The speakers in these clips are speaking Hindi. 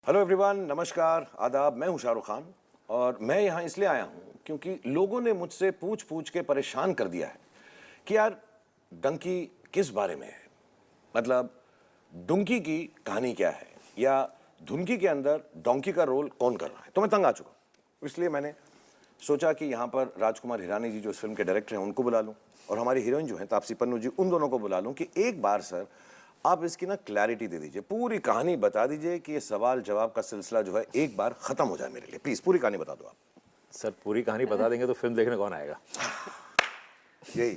हेलो एवरीवन, नमस्कार, आदाब। मैं हूं शाहरुख खान और मैं यहां इसलिए आया हूं क्योंकि लोगों ने मुझसे पूछ पूछ के परेशान कर दिया है कि यार डंकी किस बारे में है। मतलब डुंकी की कहानी क्या है या धुनकी के अंदर डोंकी का रोल कौन कर रहा है। तो मैं तंग आ चुका हूं, इसलिए मैंने सोचा कि यहाँ पर राजकुमार हिरानी जी जो इस फिल्म के डायरेक्टर हैं उनको बुला लूँ और हमारी हीरोइन जो है तापसी पन्नू जी, उन दोनों को बुला लूँ कि एक बार सर आप इसकी ना क्लैरिटी दे दीजिए, पूरी कहानी बता दीजिए कि ये सवाल जवाब का सिलसिला जो है एक बार खत्म हो जाए मेरे लिए। प्लीज पूरी कहानी बता दो आप। सर पूरी कहानी बता देंगे तो फिल्म देखने कौन आएगा। यही,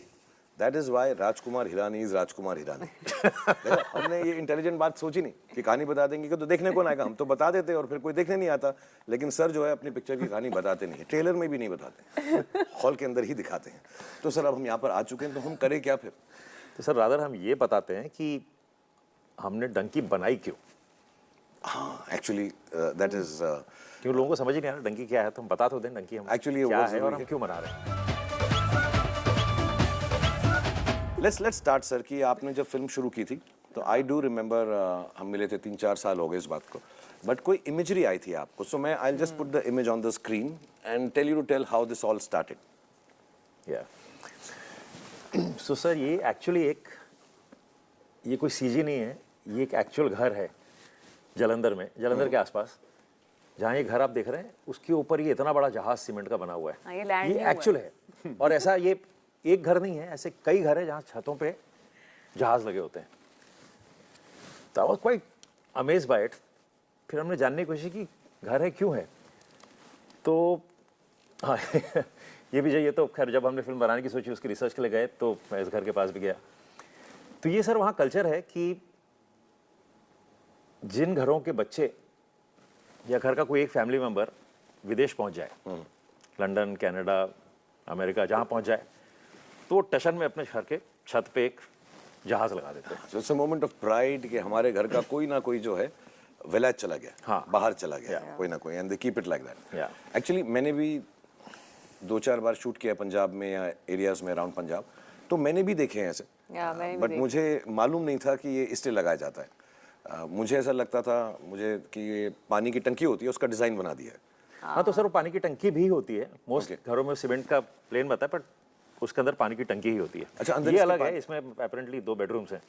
that is why Rajkumar Hirani is Rajkumar Hirani. देखो, हमने ये इंटेलिजेंट बात सोची नहीं कि कहानी बता देंगे कि तो देखने कौन आएगा। हम तो बता देते और फिर कोई देखने नहीं आता, लेकिन सर जो है अपनी पिक्चर की कहानी बताते नहीं है, ट्रेलर में भी नहीं बताते, हॉल के अंदर ही दिखाते हैं। तो सर अब हम यहाँ पर आ चुके हैं तो हम करें क्या फिर। तो सर रादर हम ये बताते हैं कि हमने डंकी बनाई क्यों। हाँ, एक्चुअली दैट इज क्यों लोगों को समझ ही नहीं आ रहा डंकी क्या है, तो हम बता तो दें डंकी हम Actually, क्या वो है और जरूरी हम है। क्यों बना रहे हैं। लेट्स स्टार्ट सर कि आपने जब फिल्म शुरू की थी तो आई डू रिमेंबर, हम मिले थे 3-4 साल हो गए इस बात को, बट कोई इमेजरी आई थी आपको। सो मैं I just put the image on the screen and tell you to tell how this all started. या सो सर ये एक्चुअली ये कोई सीजी नहीं है, ये एक एक्चुअल घर है जलंधर में, जलंधर के आसपास जहाँ ये घर आप देख रहे हैं उसके ऊपर ये इतना बड़ा जहाज सीमेंट का बना हुआ है। ये एक्चुअल है और ऐसा ये एक घर नहीं है, ऐसे कई घर है जहाँ छतों पे जहाज लगे होते हैं। तो I was quite amazed bye it. फिर हमने जानने की कोशिश की घर है क्यों है, तो हाँ ये भी चाहिए। तो खैर जब हमने फिल्म बनाने की सोची उसकी रिसर्च के लिए गए तो मैं इस घर के पास भी गया। तो ये सर वहाँ कल्चर है कि जिन घरों के बच्चे या घर का कोई एक फैमिली मेंबर विदेश पहुंच जाए, लंदन, कनाडा, अमेरिका जहां पहुंच जाए, तो टशन में अपने घर के छत पे एक जहाज लगा देते हैं। So it's a moment of pride कि हमारे घर का कोई ना कोई जो है विलेज चला गया, हाँ, बाहर चला गया, कोई ना कोई, and they keep it like that. या एक्चुअली मैंने भी 2-4 बार शूट किया पंजाब में या एरियाज में अराउंड पंजाब, तो मैंने भी देखे हैं ऐसे, बट मुझे मालूम नहीं था कि ये इसलिए लगाया जाता है। मुझे ऐसा लगता था मुझे कि ये पानी की टंकी होती है उसका डिजाइन बना दिया है। हाँ, तो सर वो पानी की टंकी भी होती है। मोस्ट घरों में सीमेंट का प्लेन बनता है, बट उसके अंदर पानी की टंकी ही होती है। अच्छा, अंदर ये इसके अलग है, इसमें अपेरेंटली 2 बेडरूम्स हैं।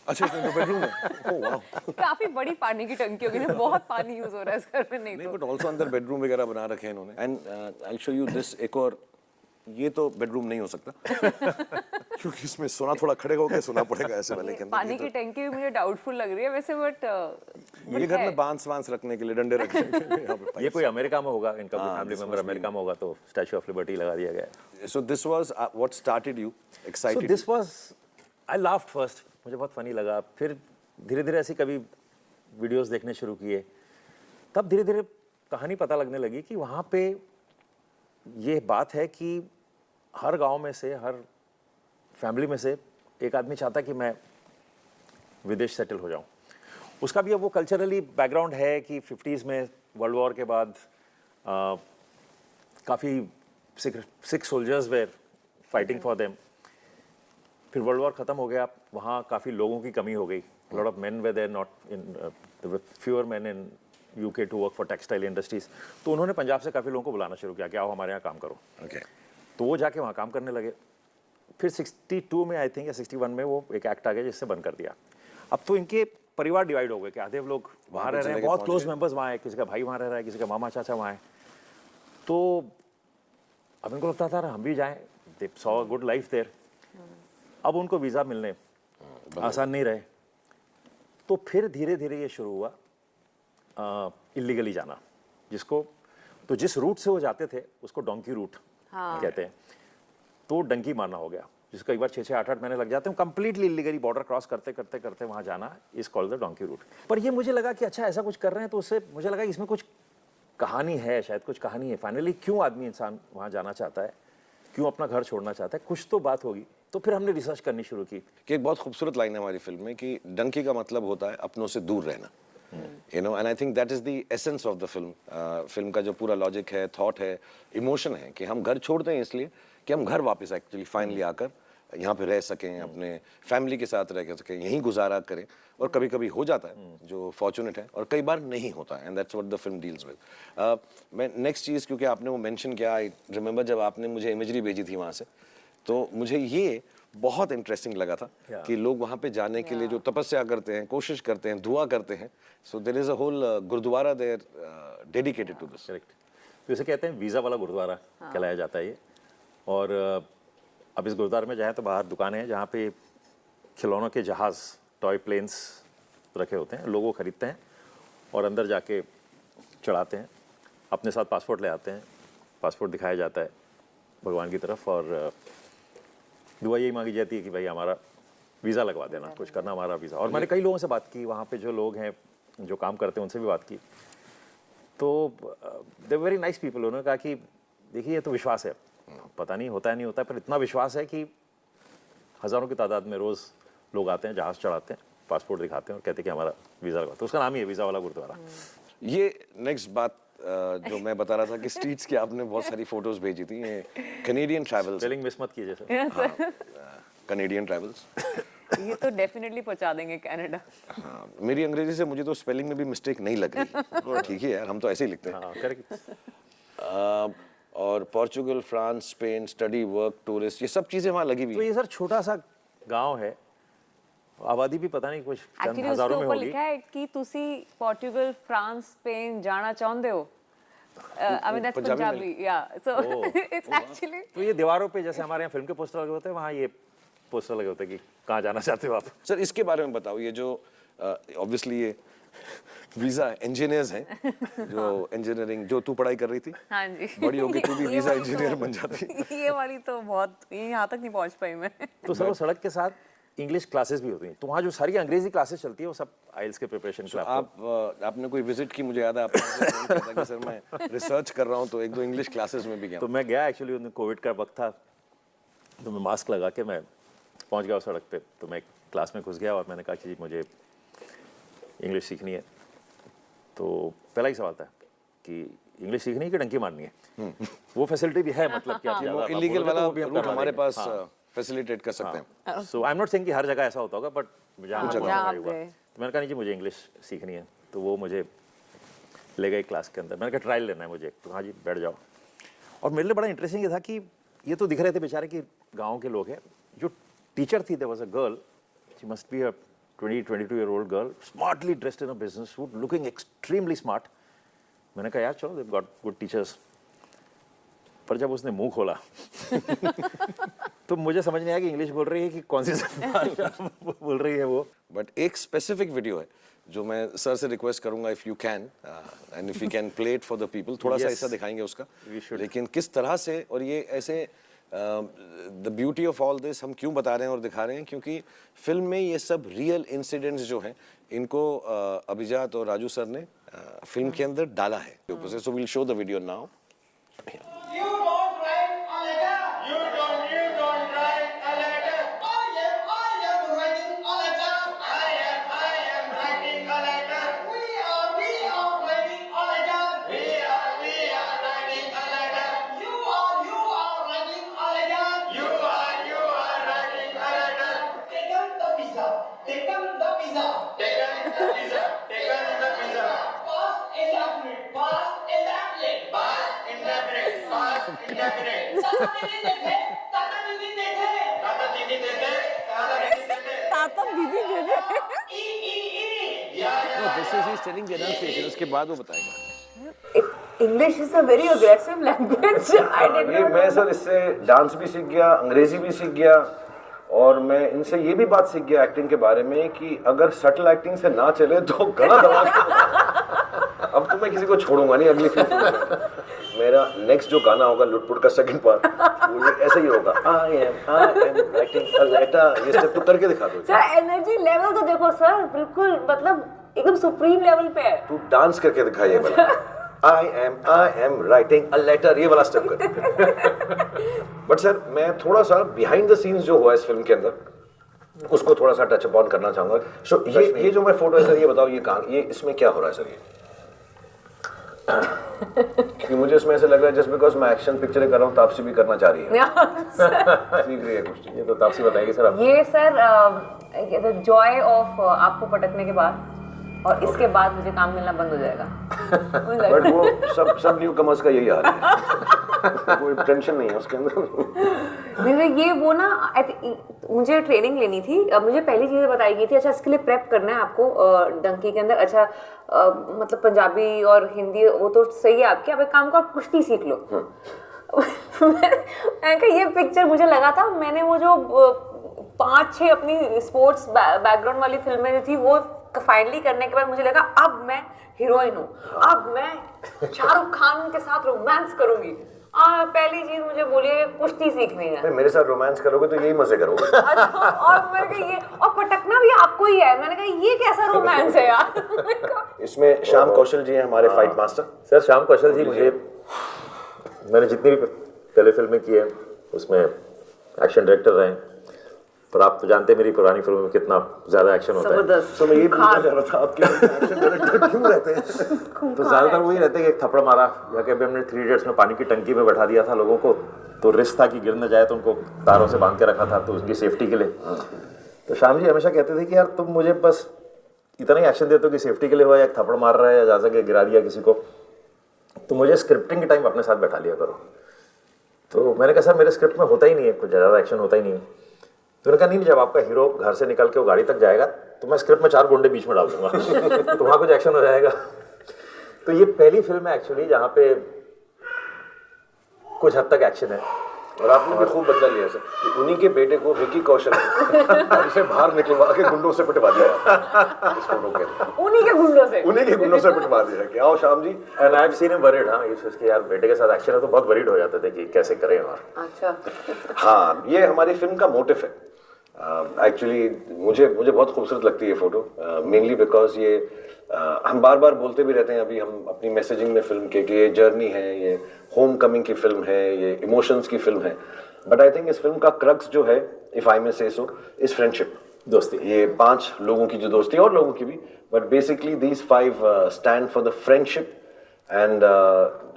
अच्छा, इसमें 2 बेडरूम है। Oh wow. काफी बड़ी पानी की टंकी होगी ना, बहुत पानी यूज हो रहा है इस घर में। नहीं नहीं, तो बट ऑल्सो अंदर बेडरूम वगैरह बना रखे हैं इन्होंने। And I will show you this, एक और, ये तो बेडरूम नहीं हो सकता क्योंकि इसमें सोना थोड़ा खड़े होकर सोना पड़ेगा ऐसे वाले के अंदर। पानी की टंकी भी मुझे डाउटफुल लग रही है वैसे, बट ये घर में बांस वांस रखने के लिए, डंडे रखने के लिए यहाँ पे ये कोई अमेरिका में होगा, इनका कोई फैमिली मेंबर अमेरिका में होगा तो स्टैच्यू ऑफ लिबर्टी लगा दिया गया है। So this was what started you so excited. This was, I laughed first, मुझे बहुत फनी लगा। फिर धीरे धीरे ऐसी कभी वीडियोस देखने शुरू किए, तब धीरे धीरे कहानी पता लगने लगी कि वहाँ पे ये बात है कि हर गांव में से, हर फैमिली में से एक आदमी चाहता कि मैं विदेश सेटल हो जाऊं। उसका भी अब वो कल्चरली बैकग्राउंड है कि 50s में वर्ल्ड वॉर के बाद काफ़ी Sikh soldiers were fighting for them. फिर वर्ल्ड वॉर ख़त्म हो गया, वहाँ काफ़ी लोगों की कमी हो गई। Lot of men were there not in, fewer men in UK to work for textile industries. तो उन्होंने पंजाब से काफ़ी लोगों को बुलाना शुरू किया कि आओ हमारे यहाँ काम करो। ओके। तो वो जाके वहाँ काम करने लगे। फिर 62 में आई थिंक या 61 में वो एक एक्ट आ गया जिससे बंद कर दिया। अब तो इनके परिवार डिवाइड हो गए कि आधे लोग वहाँ रह रहे हैं, बहुत क्लोज मेंबर्स वहाँ है, किसी का भाई वहाँ रह रहा है, किसी का मामा चाचा वहाँ है। तो अब इनको लगता था हम भी जाएं, they saw good life there. अब उनको वीज़ा मिलने आसान नहीं रहे, तो फिर धीरे धीरे ये शुरू हुआ इलीगली जाना, जिसको तो जिस रूट से वो जाते थे उसको डोंकी रूट कहते हैं। तो डंकी मारना हो गया, जिसको एक बार 6-8 महीने लग जाते हैं कंप्लीटली इलीगली बॉर्डर क्रॉस करते करते करते वहाँ जाना, is called the donkey route. पर ये मुझे लगा कि अच्छा ऐसा कुछ कर रहे हैं तो उससे मुझे लगा इसमें कुछ कहानी है, शायद कुछ कहानी है। फाइनली क्यों आदमी इंसान वहाँ जाना चाहता है, क्यों अपना घर छोड़ना चाहता है, कुछ तो बात होगी। तो फिर हमने रिसर्च करनी शुरू की। कि एक बहुत खूबसूरत लाइन है हमारी फिल्म में कि डंकी का मतलब होता है अपनों से दूर रहना, you know, and I think that is the essence of the film. Film का जो पूरा लॉजिक है, थॉट है, इमोशन है कि हम घर छोड़ते हैं इसलिए कि हम घर वापस एक्चुअली फाइनली आकर यहाँ पे रह सकें, अपने फैमिली के साथ रह सकें, यहीं गुजारा करें। और कभी कभी हो जाता है जो फॉर्चुनेट है, और कई बार नहीं होता है, and that's what the film deals with. मैं नेक्स्ट चीज़, क्योंकि आपने वो मेंशन किया, आई रिमेंबर जब आपने मुझे इमेजरी भेजी थी वहाँ से, तो मुझे ये बहुत इंटरेस्टिंग लगा था कि लोग वहाँ पे जाने के लिए जो तपस्या करते हैं, कोशिश करते हैं, दुआ करते हैं। So there is a whole gurdwara there dedicated to this. Correct. तो इसे कहते हैं वीज़ा वाला गुरुद्वारा कहलाया जाता है ये। और अब इस गुरुद्वारे में जाएँ तो बाहर दुकानें हैं जहाँ पे खिलौनों के जहाज़, टॉय प्लेन्स रखे होते हैं, लोग वो खरीदते हैं और अंदर जाके चढ़ाते हैं। अपने साथ पासपोर्ट ले आते हैं, पासपोर्ट दिखाया जाता है भगवान की तरफ, और दुआ यही मांगी जाती है कि भाई हमारा वीज़ा लगवा देना, कुछ करना हमारा वीज़ा। और मैंने कई लोगों से बात की, वहाँ पे जो लोग हैं जो काम करते हैं उनसे भी बात की, तो दे वेरी नाइस पीपल। उन्होंने कहा कि देखिए ये तो विश्वास है, पता नहीं होता है नहीं होता है, पर इतना विश्वास है कि हज़ारों की तादाद में रोज़ लोग आते हैं, जहाज़ चढ़ाते हैं, पासपोर्ट दिखाते हैं और कहते हैं कि हमारा वीज़ा लगवा। तो उसका नाम ही है वीज़ा वाला गुरुद्वारा। ये नेक्स्ट बात जो मैं बता रहा था कि स्ट्रीट्स की आपने बहुत सारी फोटोज भेजी थी, ये कनेडियन ट्रैवल्स, स्पेलिंग मिस मत कीजिए सर। Canadian travels. ये तो डेफिनेटली पहुंचा देंगे कनाडा। हाँ, मेरी अंग्रेजी से मुझे तो स्पेलिंग में भी मिस्टेक नहीं लग रही। ठीक है यार, हम तो ऐसे ही लिखते हैं। हाँ करेक्ट। और Portugal, France, Spain, study, work, tourist, ये सब चीज़ें वहाँ लगी हुई तो हैं। ये सर छोटा सा गांव है, आबादी भी पता नहीं कुछ चंद एक्चुअली उसके हज़ारों में ऊपर होगी। लिखा है कि तुसी पोर्टुगल, फ्रांस, स्पेन जाना चाहते हो। I mean that's Punjabi Punjabi, yeah. So it's actually तो ये दीवारों पे जैसे हमारे यहाँ फिल्म के पोस्टर लगे होते हैं, वहाँ ये पोस्टर लगे होते हैं कि कहाँ जाना चाहते हो आप। सर इसके बारे में बताओ, ये जो ऑब्वियसली ये वीज़ा इंजीनियर्स हैं, जो इंजीनियरिंग जो तू पढ़ाई कर रही थी, हाँ जी। बड़ी होके तू भी ये वीज़ा वाली इंजीनियर तो- बन जाती। ये वाली तो बहुत, ये यहाँ तक नहीं पहुँच पाई मैं। तो सर वो सड़क के साथ इंग्लिश क्लासेस भी होती हैं, तो वहाँ जो सारी अंग्रेजी क्लासेस चलती है वो सब आइल्स के प्रिपरेशन के लिए आपको। आपने कोई विजिट की, मुझे याद है आपने मुझे फोन किया था कि सर मैं रिसर्च कर रहा हूँ, तो एक दो इंग्लिश क्लासेस में भी गया। तो मैं गया एक्चुअली, उन कोविड का वक्त था, तो मैं मास्क लगा के मैं पहुँच गया उस सड़क पे। तो मैं क्लास में घुस गया और मैंने कहा कि मुझे इंग्लिश सीखनी है। तो पहला ही सवाल था कि इंग्लिश सीखनी है कि डंकी मारनी है। वो फैसिलिटी भी है, मतलब कि आप ज़्यादा इलीगल बोलोगे तो वाला वो भी हम रूट करवा हमारे देंगे। पास हाँ। फैसिलिटेट कर सकते हैं। सो आई एम नॉट सेइंग कि हर जगह ऐसा होता होगा, बट जहाँ जगह जहाँ आप हुआ, गए। तो मैंने कहा नहीं जी मुझे इंग्लिश सीखनी है। तो वो मुझे ले गए क्लास के अंदर। मैंने कहा ट्रायल लेना है मुझे, तो हाँ जी बैठ जाओ। और मेरे लिए बड़ा इंटरेस्टिंग ये था कि ये तो दिख रहे थे बेचारे कि गाँव के लोग हैं। जो टीचर थी, there was a girl, she must be a 22-year-old girl, smartly dressed in a business suit, looking extremely smart. मैंने कहा यार चलो, दे गॉट गुड टीचर्स। पर जब उसने मुंह खोला तो मुझे समझ नहीं आया कि इंग्लिश बोल रही है कि कौन सी भाषा बोल रही है वो। बट एक स्पेसिफिक वीडियो है जो मैं सर से रिक्वेस्ट करूंगा, if you can and if you can play it for the people, थोड़ा सा Yes. ऐसा दिखाएंगे उसका, We should. लेकिन किस तरह से, और ये ऐसे the beauty of all this हम क्यों बता रहे हैं और दिखा रहे हैं, क्योंकि फिल्म में ये सब रियल इंसिडेंट्स जो हैं इनको अभिजात और राजू सर ने फिल्म के अंदर डाला है ऊपर से। So will show the video now. You don't write a letter. You don't write a letter. I am writing a letter. I am writing a letter. We are writing a letter. We are writing a letter. You are writing a letter. You are writing a letter. Taken the pizza. Taken the pizza. Taken the pizza. Taken the pizza. Past indefinite. Past indefinite. Past indefinite. Past indefinite. ताता दीदी देखे. ताता दीदी देखे. ताता दीदी देखे. ताता दीदी दे दे। E. This is he telling the annunciation, उसके बाद वो बताएगा। English is a very aggressive language. I did ये not मैं know. सर इससे डांस भी सीख गया, अंग्रेजी भी सीख गया, और मैं इनसे ये भी बात सीख गया एक्टिंग के बारे में कि अगर सटल एक्टिंग से ना चले तो गला दबा के अब तो मैं किसी को छोड़ूंगा नहीं अगली फिल्म में। मेरा नेक्स्ट जो गाना होगा लुटपुट का सेकंड पार्ट, वो ये ऐसा ही होगा, I am writing a letter. ये स्टेप तो करके दिखा दो। सर एनर्जी लेवल तो देखो सर, बिल्कुल मतलब एकदम सुप्रीम लेवल पे है। तू डांस करके दिखा ये वाला, I am writing a letter, ये वाला स्टेप कर। बट सर मैं थोड़ा सा बिहाइंड द सीन्स जो हुआ इस फिल्म के अंदर उसको थोड़ा सा टच अपॉन करना चाहूंगा। सो ये जो मैं फोटो है सर, ये बताओ ये कहाँ, ये इसमें क्या हो रहा है सर? क्योंकि मुझे इसमें ऐसे लग रहा है जस्ट बिकॉज मैं एक्शन पिक्चरें कर रहा हूँ तापसी भी करना चाह रही है, सीख रही है कुछ। ये तो तापसी बताएगी सर आप। ये सर द जॉय ऑफ आपको पटकने के बाद और इसके बाद मुझे काम मिलना बंद हो जाएगा। बट वो सब न्यू कमर्स का यही हाल है, कोई टेंशन नहीं है उसके अंदर। जैसे ये वो ना मुझे ट्रेनिंग लेनी थी, मुझे पहली चीज़ें बताई गई थी, अच्छा इसके लिए प्रेप करना है आपको डंकी के अंदर, अच्छा मतलब पंजाबी और हिंदी वो तो सही है आपके, अब एक काम को आप कुश्ती सीख लो। मैंने कहा ये पिक्चर मुझे लगा था, मैंने वो जो 5-6 अपनी स्पोर्ट्स बैकग्राउंड वाली फिल्में जो थी वो फाइनली करने के बाद मुझे लगा अब मैं हीरोइन हूँ, अब मैं शाहरुख खान के साथ रोमांस करूंगी। पहली चीज मुझे बोली है कुश्ती सीखनी है। मेरे साथ रोमांस करोगे तो यही मजे करोगे। अच्छा, और मैंने कहा ये और पटकना भी आपको ही है। मैंने कहा ये कैसा रोमांस है यार। इसमें श्याम कौशल जी हैं हमारे फाइट मास्टर। सर श्याम कौशल जी, मुझे मैंने जितनी भी पहले फिल्में की है उसमें एक्शन डायरेक्टर रहे, पर आप तो जानते हैं मेरी पुरानी फिल्मों में कितना ज्यादा एक्शन होता है। जबरदस्त। मैं ये पूछना चाह रहा था आपके एक्शन डायरेक्टर क्यों रहते हैं? तो ज्यादातर वही रहते हैं कि एक थप्पड़ मारा, या कि अभी हमने 3 इडियट्स में पानी की टंकी में बैठा दिया था लोगों को, तो रिस्क था कि गिर न जाए, तो उनको तारों से बांध के रखा था, तो उसकी सेफ्टी के लिए। तो श्याम जी हमेशा कहते थे कि यार तुम मुझे बस इतना ही एक्शन देते हो कि सेफ्टी के लिए हुआ, या थप्पड़ मार रहा है या जा सके गिरा दिया किसी को, तो मुझे स्क्रिप्टिंग के टाइम अपने साथ बैठा लिया करो। तो मैंने कहा सर मेरे स्क्रिप्ट में होता ही नहीं है, कुछ ज़्यादा एक्शन होता ही नहीं है। तो उन्होंने कहा नहीं, जब आपका हीरो घर से निकल के वो गाड़ी तक जाएगा तो मैं स्क्रिप्ट में 4 गुंडे बीच में डाल दूंगा तो वहाँ कुछ एक्शन हो जाएगा। तो ये पहली फिल्म है एक्चुअली जहाँ पे कुछ हद तक एक्शन है। और आपने भी खूब बदला लिया सर कि उन्हीं के बेटे को विकी कौशल घर से बाहर निकलवा के गुंडों से पिटवा दिया इस फोटो के अंदर। उन्हीं के गुंडों से पिटवा दिया कि आओ Shyam ji. And I have seen him worried. हाँ, इसके यार बेटे के साथ एक्शन है तो बहुत वरीड हो जाते थे कि कैसे करें। और अच्छा हाँ, ये हमारी फिल्म का मोटिव है एक्चुअली। मुझे बहुत खूबसूरत लगती है ये फोटो, मेनली बिकॉज ये हम बार बार बोलते भी रहते हैं अभी हम अपनी मैसेजिंग में फिल्म के कि ये जर्नी है, ये होम कमिंग की फिल्म है, ये इमोशंस की फिल्म है। बट आई थिंक इस फिल्म का क्रक्स जो है, इफ आई मे से सो, इज फ्रेंडशिप, दोस्ती। ये 5 लोगों की जो दोस्ती, और लोगों की भी, but basically these 5 stand for the friendship. And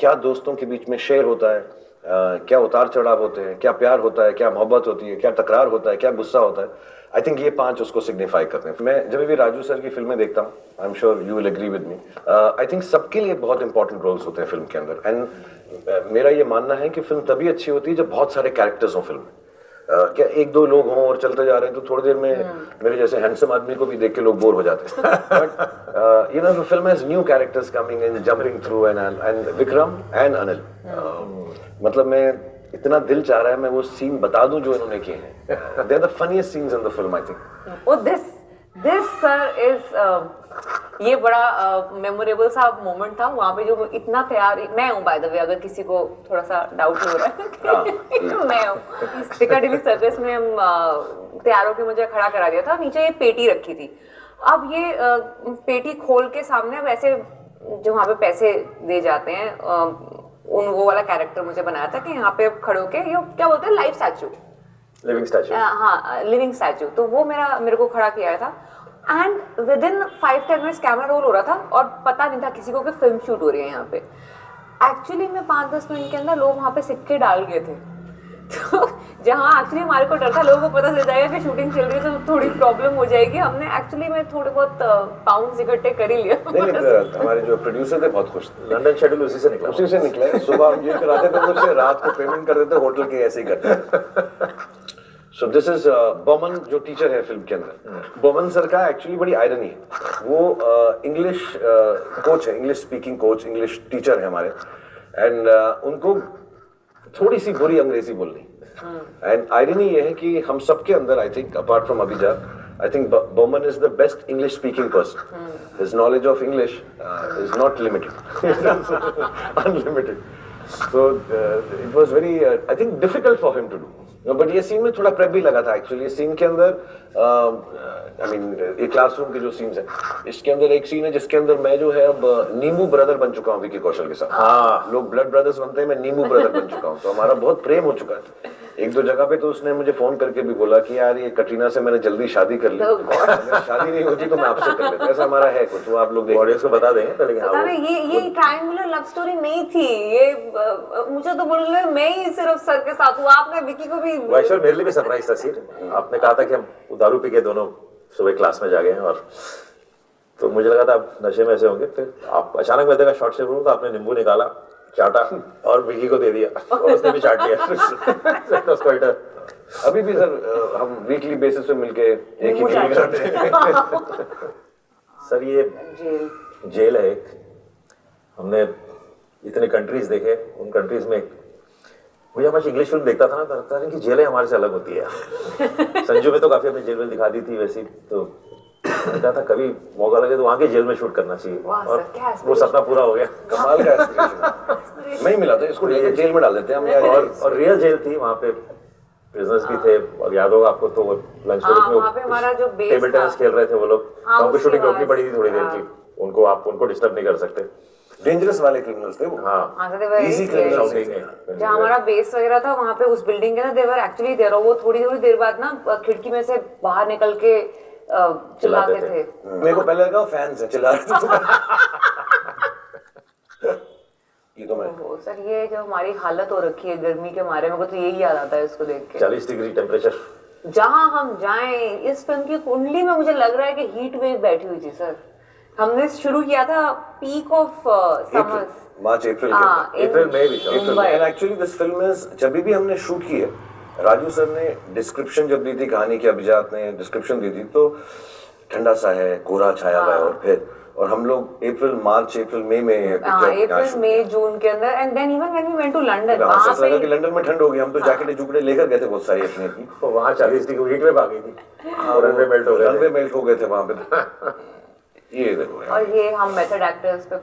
क्या दोस्तों के बीच में शेयर होता है, क्या उतार चढ़ाव होते हैं, क्या प्यार होता है, क्या मोहब्बत होती है, क्या तकरार होता है, क्या गुस्सा होता है। आई थिंक ये 5 उसको सिग्निफाई करते हैं। मैं जब भी राजू सर की फिल्में देखता हूँ, I am sure you will agree with me, I think सबके लिए बहुत इंपॉर्टेंट रोल्स होते हैं फिल्म के अंदर। एंड मेरा ये मानना है कि फिल्म तभी अच्छी होती है जब बहुत सारे कैरेक्टर्स हों फिल्म में। क्या 1-2 लोग हों और चलते जा रहे हैं तो थोड़ी देर में मेरे जैसे हैंडसम आदमी को भी देख के लोग बोर हो जाते हैं। But you know the film has new characters coming and jumping through and Vikram and Anil, मतलब मैं इतना दिल चाह रहा है मैं वो सीन बता दूं जो इन्होंने किए हैं। They are the funniest scenes in the film I think. Oh this sir is ये बड़ा मेमोरेबल सा मोमेंट था वहाँ पे, जो इतना तैयार मैं हूँ बाय द वे, अगर किसी को थोड़ा सा डाउट हो रहा है मैं हूँ। पिकाडिली सर्कस में हम तैयार होकर मुझे खड़ा करा दिया था, नीचे ये पेटी रखी थी। अब ये पेटी खोल के सामने वैसे जो वहाँ पे पैसे दे जाते हैं उन वो वाला कैरेक्टर मुझे बनाया था कि यहाँ पे खड़े होके ये क्या बोलते हैं लाइव स्टैचू, लिविंग स्टैचू। हाँ लिविंग स्टैचू। तो वो मेरे को खड़ा किया था and with in 5-10 minutes camera roll हो रहा था और पता नहीं था किसी को कि फिल्म शूट हो रही है यहाँ पे। एक्चुअली में 5-10 मिनट के अंदर लोग वहाँ पे सिक्के डाल गए थे। तो जहाँ एक्चुअली हमारे को डर था लोगों को पता चल जाएगा कि शूटिंग चल रही है तो थोड़ी प्रॉब्लम हो जाएगी, हमने एक्चुअली में थोड़े बहुत पाउंड्स इकट्ठे कर ही लिया। हमारे जो प्रोड्यूसर थे बहुत खुश थे। लंदन शेड्यूल उसी से निकला। सुबह हम ये कराते थे तो रात को पेमेंट कर देते, होटल के ऐसे ही करते। सो दिस इज बोमन जो टीचर है फिल्म के अंदर। बोमन सर का एक्चुअली बड़ी आयरनी है, वो इंग्लिश कोच है, English speaking coach, English teacher है हमारे। एंड उनको थोड़ी सी बुरी अंग्रेजी बोलनी। एंड आयरनी ये है कि हम सबके अंदर I think apart from Abhija, I think Bowman is the best English speaking person. His knowledge of English is not limited. Unlimited. So it was very, I think, difficult for him to do. But ये सीन में थोड़ा प्रेप भी लगा था एक्चुअली। इस सीन के अंदर आई मीन ये क्लासरूम के जो सीन्स हैं, इसके अंदर एक सीन है जिसके अंदर मैं जो है अब नींबू ब्रदर बन चुका हूँ विकी कौशल के साथ। हाँ, लोग ब्लड ब्रदर्स बनते हैं, मैं नींबू ब्रदर बन चुका हूँ, तो हमारा बहुत प्रेम हो चुका है। एक दो जगह पे तो उसने मुझे फोन करके भी बोला कि यार ये कटरीना से मैंने जल्दी शादी कर ली, अगर शादी नहीं होती तो मैं आपसे कर लेता। ऐसा हमारा है कुछ, वो आप लोग ऑडियंस को बता देंगे। पता नहीं ये ट्रायंगुलर लव स्टोरी नहीं थी ये, मुझे तो बोल रहे मैं ही सिर्फ सर के साथ हूँ, आपने विकी को भी। वैश्वर मेरे लिए भी सरप्राइज था सीट। आपने कहा था कि हम दारू पी के दोनों सुबह क्लास में जा गए हैं, और तो मुझे लगा था आप नशे में ऐसे होंगे, फिर आप अचानक मैं देखा शॉर्ट से तो आपने नींबू निकाला, चाटा और विकी को दे दिया और उसने भी चाट लिया। अभी भी सर हम वीकली बेसिस पे मिलके एक ही मीटिंग करते हैं। सर ये जेल है एक, हमने इतने कंट्रीज देखे, उन कंट्रीज में मुझे हमेशा इंग्लिश फिल्म देखता था ना, लगता था कि जेलें हमारे से अलग होती है। संजू में तो काफी हमें जेल में दिखा दी थी वैसी, तो मैंने कहा था कभी मौका लगे तो वहाँ के जेल में शूट करना चाहिए, और वो सपना पूरा हो गया। कमाल का एस्पिरेशन नहीं मिला था, इसको लेकर जेल में डाल देते हैं हम। और रियल जेल थी वहाँ पे, प्रिजनर्स भी थे, और याद होगा आपको तो लंच ब्रेक में टेबल टेनिस खेल रहे थे वो लोग, हमको शूटिंग रोकनी पड़ी थी थोड़ी देर की, उनको आप उनको डिस्टर्ब नहीं कर सकते। डेंजरस वाले क्रिमिनल्स थे वो। हाँ, इजी क्रिमिनल्स। जहाँ हमारा बेस वगैरह था वहाँ पे उस बिल्डिंग के ना देवर एक्चुअली देर, वो थोड़ी थोड़ी देर बाद ना खिड़की में से बाहर निकल के चिल्लाते थे। मेरे को पहले लगा फैंस हैं चिल्ला रहे थे। ये तो मैं सर ये जो हमारी हालत हो रखी है गर्मी के मारे, मेरे को तो यही याद आता है इसको देख के। 40 डिग्री टेम्परेचर, जहाँ हम जाएं, इस फिल्म की कुंडली में मुझे लग रहा है कि हीट वेव बैठी हुई थी सर। हमने शुरू किया था पीक ऑफ समर्स, मार्च अप्रैल में भी। And actually this film is, जब भी हमने शूट की है, राजू सर ने डिस्क्रिप्शन जब दी थी कहानी की, अभिजात ने डिस्क्रिप्शन दी थी, तो ठंडा सा है, कोहरा छाया हुआ है, और फिर और हम लोग मार्च अप्रैल मई में अप्रैल मई जून के अंदर, and then even when we went to London, वहां से लगा कि लंदन में ठंड होगी, हम तो जैकेट जुकड़े लेकर गए थे बहुत सारी अपने की, तो वहां 40 डिग्री हीट वेव आ गई थी, रनवे मेल्ट हो गए थे वहां पे। ये देखो यार, और ये हम मेथड एक्टर्स पे,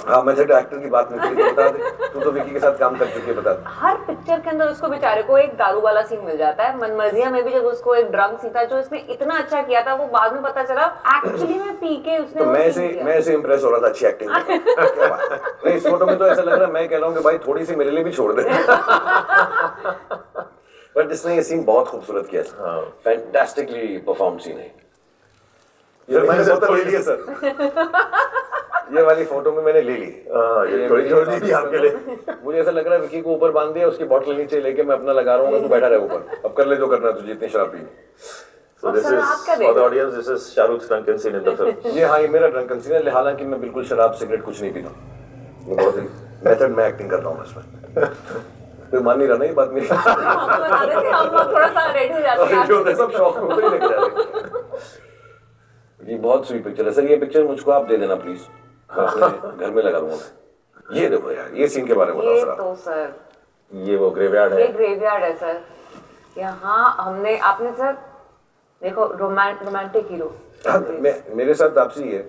हाँ मेथड एक्टर की बात नहीं करी, बता दे तू तो विकी के साथ काम कर चुकी है, बता दे। हर पिक्चर के अंदर उसको बेचारे को एक दारू वाला सीन मिल जाता है। मनमर्जिया में भी जब उसको एक ड्रंक सीन था जो इसने इतना अच्छा किया था, वो बाद में पता चला एक्चुअली में पी के उसने। तो मैं ऐसे इंप्रेस हो रहा था अच्छी एक्टिंग नहीं, इस फोटो में तो ऐसा लग रहा है मैं कह रहा हूँ कि भाई थोड़ी सी मेरे लिए भी छोड़ दे। बट इसने ये सीन बहुत खूबसूरत किया, फैंटास्टिकली परफॉर्म सीन है। ये मैंने फोटो ले लिया सर, ये वाली फोटो में मैंने ले ली, ये थोड़ी छोड़ दी थी आपके लिए। मुझे ऐसा लग रहा है विकी को ऊपर बांध दिया, उसकी बॉटल नीचे लेके मैं अपना लगा रहा हूँ, तू बैठा रहे ऊपर, अब कर ले जो करना तुझे, इतनी शराब P. So this is for the audience, this is Shahruk's drunken scene in the film. ये हाँ, ये मेरा ड्रंकन सीन है, हालांकि मैं बिल्कुल शराब सिगरेट कुछ नहीं पीता, मैं बहुत ही मेथड में एक्टिंग कर रहा हूँ इसमें। कोई मान नहीं रहा ना ये बात मेरी, हम थोड़ा सा रेडी हो जाते हैं, सब शौक में ऊपर ही लेके जा रहे। ये बहुत स्वीट पिक्चर है सर, ये पिक्चर मुझको आप दे देना प्लीज, मैं अपने घर में लगा लूंगा। ये देखो यार, ये सीन के बारे में बताओ सर। तो सर ये वो ग्रेवयार्ड है, ये ग्रेवयार्ड है सर। यहाँ हमने, आपने सर देखो रोमांटिक हीरो, मेरे साथ आपसे ही है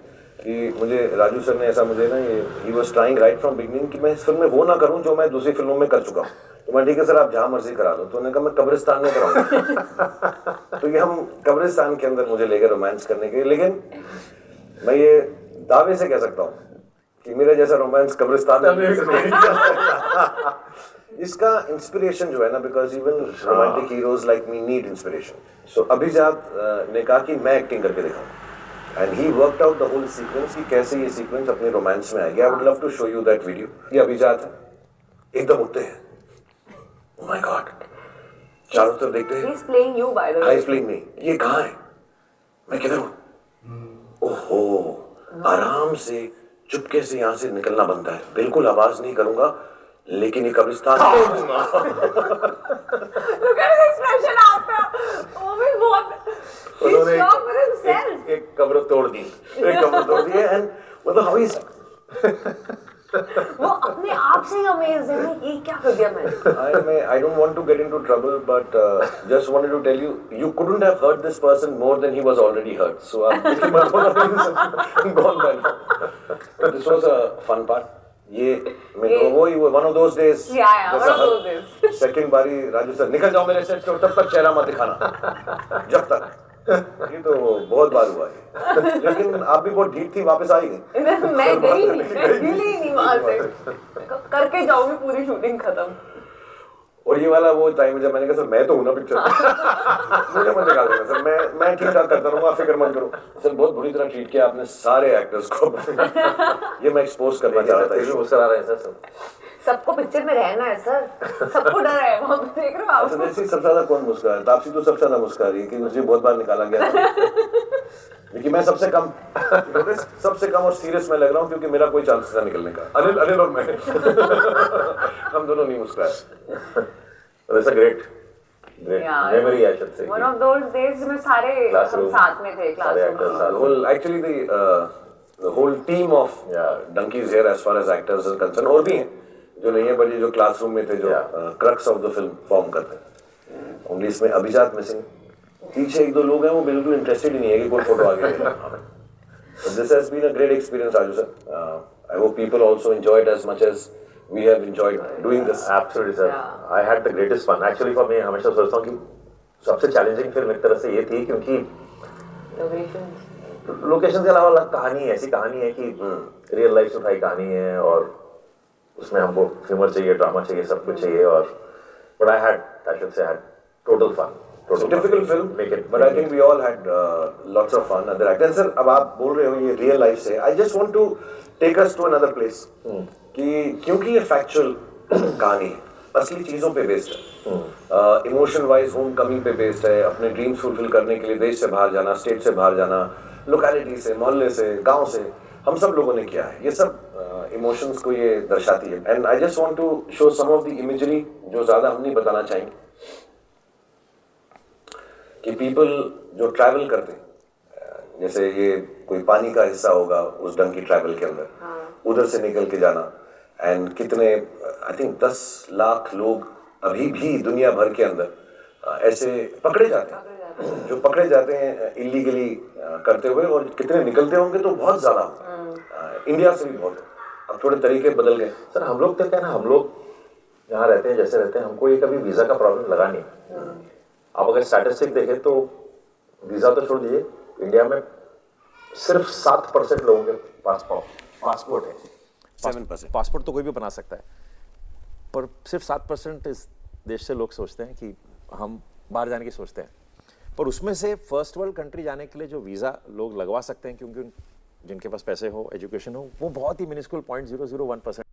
कि मुझे राजू सर ने ऐसा मुझे ना, ये he was trying right from beginning कि मैं इस फिल्म में वो ना करूं जो मैं दूसरी फिल्मों में कर चुका हूं, तो मैं ठीक है सर आप जहां मर्जी करा दो, तो उन्होंने कहा मैं कब्रिस्तान में कराऊंगा। तो ये हम कब्रिस्तान के अंदर मुझे लेकर रोमांस करने के लिए, लेकिन मैं ये दावे से कह सकता हूँ कि मेरा जैसा रोमांस कब्रिस्तान में इसका इंस्पिरेशन जो है ना, because even romantic heroes like me need inspiration. So Abhijat ने कहा कि मैं एक्टिंग करके दिखाऊं, and he worked out the whole sequence कि कैसे ये सीक्वेंस अपने रोमांस में आएगी। I would love to show you that video. ये अभिजात है, एकदम उठते हैं, ओह माय गॉड, चारों तरफ देखते हैं, he is playing you by the way, he is playing me, ये कहाँ है, मैं किधर हूँ, ओहो, आराम से चुपके से यहाँ से निकलना बनता है, बिल्कुल आवाज नहीं करूंगा, लेकिन ये कब्रिस्तान तोड़ दूंगा। Look at his expression after. Oh my God. He's shocked with himself. एक कब्र तोड़ दी, एंड मतलब हाउ इज वो अपने आप से ही अमेज है, ये क्या कर दिया मैंने। I don't want to get into trouble, but just wanted to tell you, you couldn't have hurt this person more than he was already hurt. So gone by now. This was a fun part. ये वही one of those days, second बारी राजू सर निकल जाओ मेरे सेट से, तब तक चेहरा मत दिखाना जब तक, ये तो बहुत बार हुआ है। लेकिन आप भी बहुत ढीठ थी, वापस आई गई। मैं गई नहीं वहां से, करके जाऊंगी पूरी शूटिंग खत्म। और ये वाला वो टाइम है जब मैंने कहा सर मैं तो हूं ना पिक्चर मुझे मत निकाल देना सर, मैं ठीक ठाक करता रहूंगा, फिक्र मत करो सर। बहुत बुरी तरह ट्रीट किया आपने सारे एक्टर्स को ये मैं एक्सपोज करना चाह रहा था। मुस्कुरा रहे हैं सर सब। सबको पिक्चर में रहना है सर, सबको डर है, वो देख रहे हो आप। अच्छा सबसे ज्यादा कौन मुस्कुरा है? तापसी तो सबसे ज्यादा मुस्कुरा रही है कि मुझे बहुत बार निकाला गया था लेकिन मैं सबसे कम और सीरियस में लग रहा हूँ क्योंकि मेरा कोई चांस था निकलने का। अनिल और मैं हम दोनों नहीं मुस्कुराए। That's a great memory, I should say. One of those days में सारे हम साथ में थे classroom. Well, actually the whole team of Dunky is here as far as actors are concerned, और भी हैं जो नहीं है, पर ये जो क्लासरूम में थे जो crux of the film form करते हैं। उनमें इसमें अभिजात मिसिंग, पीछे एक दो लोग हैं वो बिल्कुल इंटरेस्टेड ही नहीं है कि कोई फोटो आगे ले। So this has been a great experience, Raju sir. I hope people also enjoy it as much as we have enjoyed doing this. Absolutely sir. I had the greatest fun. Actually for me हमेशा सोचता हूँ कि सबसे चैलेंजिंग फिल्म एक तरह से ये थी क्योंकि लोकेशन के अलावा कहानी ऐसी कहानी है कि रियल लाइफ से उठाई कहानी है और उसमें हमको ह्यूमर चाहिए, ड्रामा चाहिए, सब कुछ चाहिए और but I should say I had total fun. It's a difficult film, but I think we all had lots of fun. Other actors, sir, अब आप बोल रहे हो ये real life से, I just want to take us to another place. कि क्योंकि ये factual कहानी है, असली चीजों पे based है, emotion wise home coming पे based है, अपने dreams fulfill करने के लिए देश से बाहर जाना, state से बाहर जाना, locality से, मोहल्ले से, गांव से, हम सब लोगों ने किया है। ये सब emotions को ये दर्शाती है। And I just want to show some of the imagery जो ज़्यादा हम नहीं बताना चाहेंगे। कि पीपल जो ट्रैवल करते हैं, जैसे ये कोई पानी का हिस्सा होगा उस डंकी ट्रैवल के अंदर, उधर से निकल के जाना, एंड कितने आई थिंक 10 लाख लोग अभी भी दुनिया भर के अंदर ऐसे पकड़े जाते हैं, जो पकड़े जाते हैं इलीगली करते हुए, और कितने निकलते होंगे तो बहुत ज़्यादा होंगे, इंडिया से भी बहुत। अब थोड़े तरीके बदल गए सर। हम लोग तो क्या ना, हम लोग यहाँ रहते हैं जैसे रहते हैं, हमको ये कभी वीज़ा का प्रॉब्लम लगा नहीं। आप अगर स्टैटिस्टिक देखें तो वीज़ा तो छोड़ दीजिए, इंडिया में सिर्फ 7% लोगों के पासपोर्ट है। 7%। पासपोर्ट तो कोई भी बना सकता है, पर सिर्फ 7% इस देश से लोग सोचते हैं कि हम बाहर जाने की सोचते हैं। पर उसमें से फर्स्ट वर्ल्ड कंट्री जाने के लिए जो वीज़ा लोग लगवा सकते हैं, क्योंकि जिनके पास पैसे हो, एजुकेशन हो, वो बहुत ही मिनिस्कुल 0.001%